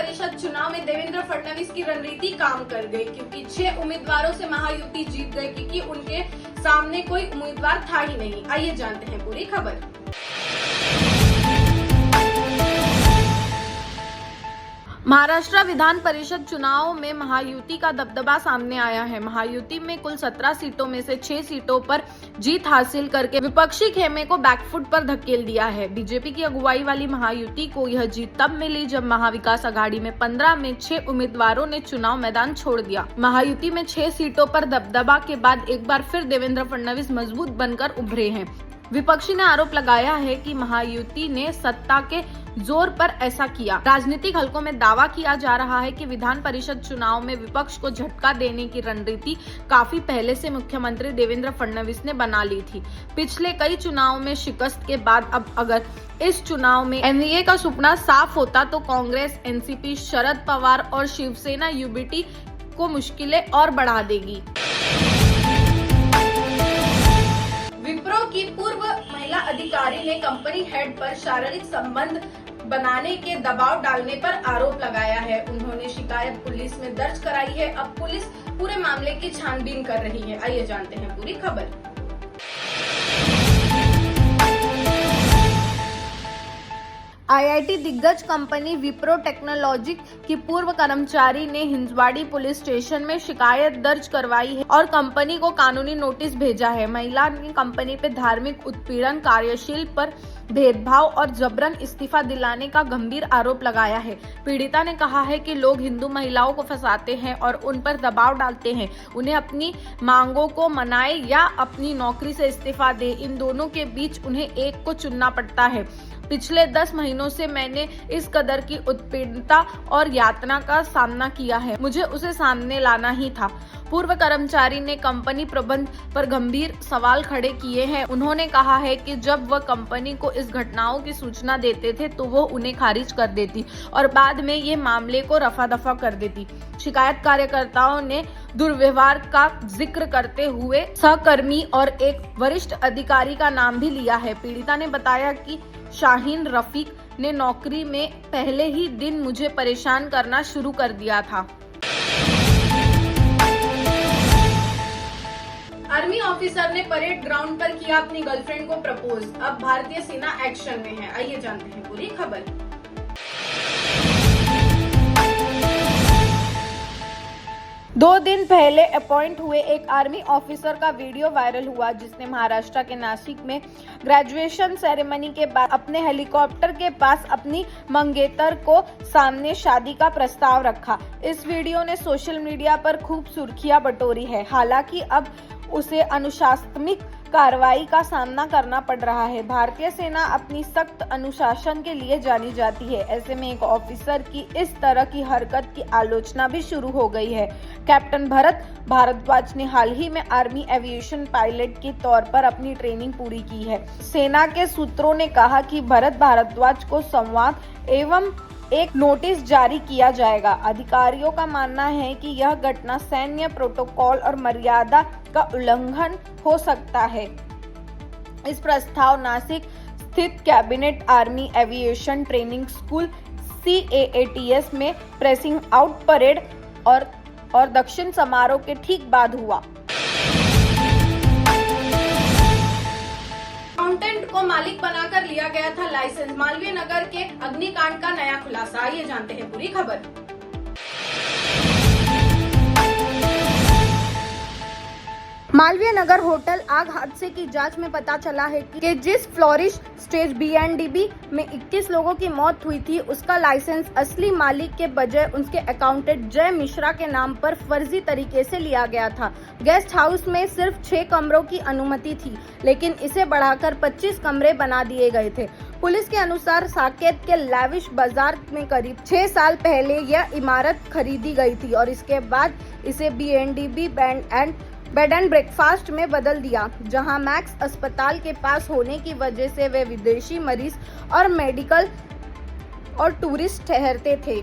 परिषद चुनाव में देवेंद्र फडणवीस की रणनीति काम कर गई, क्योंकि 6 उम्मीदवारों से महायुति जीत गई, क्योंकि उनके सामने कोई उम्मीदवार था ही नहीं। आइए जानते हैं पूरी खबर। महाराष्ट्र विधान परिषद चुनाव में महायुति का दबदबा सामने आया है। महायुति में कुल 17 सीटों में से 6 सीटों पर जीत हासिल करके विपक्षी खेमे को बैकफुट पर धकेल दिया है। बीजेपी की अगुवाई वाली महायुति को यह जीत तब मिली जब महाविकास आघाड़ी में 15 में 6 उम्मीदवारों ने चुनाव मैदान छोड़ दिया। महायुति में 6 सीटों पर दबदबा के बाद एक बार फिर देवेंद्र फडणवीस मजबूत बनकर उभरे हैं। विपक्षी ने आरोप लगाया है कि महायुति ने सत्ता के जोर पर ऐसा किया। राजनीतिक हलकों में दावा किया जा रहा है कि विधान परिषद चुनाव में विपक्ष को झटका देने की रणनीति काफी पहले से मुख्यमंत्री देवेंद्र फडणवीस ने बना ली थी। पिछले कई चुनाव में शिकस्त के बाद अब अगर इस चुनाव में एनडीए का सपना साफ होता तो कांग्रेस, एनसीपी, शरद पवार और शिवसेना यूबीटी को मुश्किलें और बढ़ा देगी। विप्रो की पूर्व महिला अधिकारी ने कंपनी हेड पर शारीरिक संबंध बनाने के दबाव डालने पर आरोप लगाया है। उन्होंने शिकायत पुलिस में दर्ज कराई है। अब पुलिस पूरे मामले की छानबीन कर रही है। आइए जानते हैं पूरी खबर। आईआईटी दिग्गज कंपनी विप्रो टेक्नोलॉजी की पूर्व कर्मचारी ने हिंजवाड़ी पुलिस स्टेशन में शिकायत दर्ज करवाई है और कंपनी को कानूनी नोटिस भेजा है। महिला ने कंपनी पे धार्मिक उत्पीड़न, कार्यशील पर भेदभाव और जबरन इस्तीफा दिलाने का गंभीर आरोप लगाया है। पीड़िता ने कहा है कि लोग हिंदू महिलाओं को फंसाते हैं और उन पर दबाव डालते हैं, उन्हें अपनी मांगों को मनाए या अपनी नौकरी से इस्तीफा दे। इन दोनों के बीच उन्हें एक को चुनना पड़ता है। पिछले 10 महीनों से मैंने इस कदर की उत्पीड़नता और यातना का सामना किया है, मुझे उसे सामने लाना ही था। पूर्व कर्मचारी ने कंपनी प्रबंधन पर गंभीर सवाल खड़े किए हैं। उन्होंने कहा है कि जब वह कंपनी को इस घटनाओं की सूचना देते थे तो वो उन्हें खारिज कर देती और बाद में ये मामले को रफा दफा कर देती। शिकायत कार्यकर्ताओं ने दुर्व्यवहार का जिक्र करते हुए सहकर्मी और एक वरिष्ठ अधिकारी का नाम भी लिया है। पीड़िता ने बताया कि शाहीन रफीक ने नौकरी में पहले ही दिन मुझे परेशान करना शुरू कर दिया था। आर्मी ऑफिसर ने परेड ग्राउंड पर किया अपनी गर्लफ्रेंड को प्रपोज। अब भारतीय सेना एक्शन में है। आइए जानते हैं पूरी खबर। 2 दिन पहले अपॉइंट हुए एक आर्मी ऑफिसर का वीडियो वायरल हुआ, जिसने महाराष्ट्र के नासिक में ग्रेजुएशन सेरेमनी के बाद अपने हेलीकॉप्टर के पास अपनी मंगेतर को सामने शादी का प्रस्ताव रखा। इस वीडियो ने सोशल मीडिया पर खूब सुर्खियां बटोरी है। हालांकि अब उसे अनुशासनिक कार्रवाई का सामना करना पड़ रहा है। भारतीय सेना अपनी सख्त अनुशासन के लिए जानी जाती है। ऐसे में एक ऑफिसर की इस तरह की हरकत की आलोचना भी शुरू हो गई है। कैप्टन भरत भारद्वाज ने हाल ही में आर्मी एविएशन पायलट के तौर पर अपनी ट्रेनिंग पूरी की है। सेना के सूत्रों ने कहा कि भरत भारद्वाज को संवाद एवं एक नोटिस जारी किया जाएगा। अधिकारियों का मानना है कि यह घटना सैन्य प्रोटोकॉल और मर्यादा का उल्लंघन हो सकता है। इस प्रस्ताव नासिक स्थित cabinet army aviation training school CAATS में प्रेसिंग आउट परेड और दक्षिण समारोह के ठीक बाद हुआ। अकाउंटेंट को मालिक बनाकर लिया गया था लाइसेंस। मालवीय नगर के अग्निकांड का नया खुलासा। आइए जानते हैं पूरी खबर। मालवीय नगर होटल आग हादसे की जांच में पता चला है कि जिस फ्लोरिश स्टेज BNDB में 21 लोगों की मौत हुई थी, उसका लाइसेंस असली मालिक के बजाय उसके अकाउंटेंट जय मिश्रा के नाम पर फर्जी तरीके से लिया गया था। गेस्ट हाउस में सिर्फ 6 कमरों की अनुमति थी, लेकिन इसे बढ़ाकर 25 कमरे बना दिए गए थे। पुलिस के अनुसार साकेत के लैविश बाजार में करीब 6 साल पहले यह इमारत खरीदी गई थी और इसके बाद इसे BNDB बेड एंड ब्रेकफास्ट में बदल दिया, जहां मैक्स अस्पताल के पास होने की वजह से वे विदेशी मरीज और मेडिकल और टूरिस्ट ठहरते थे।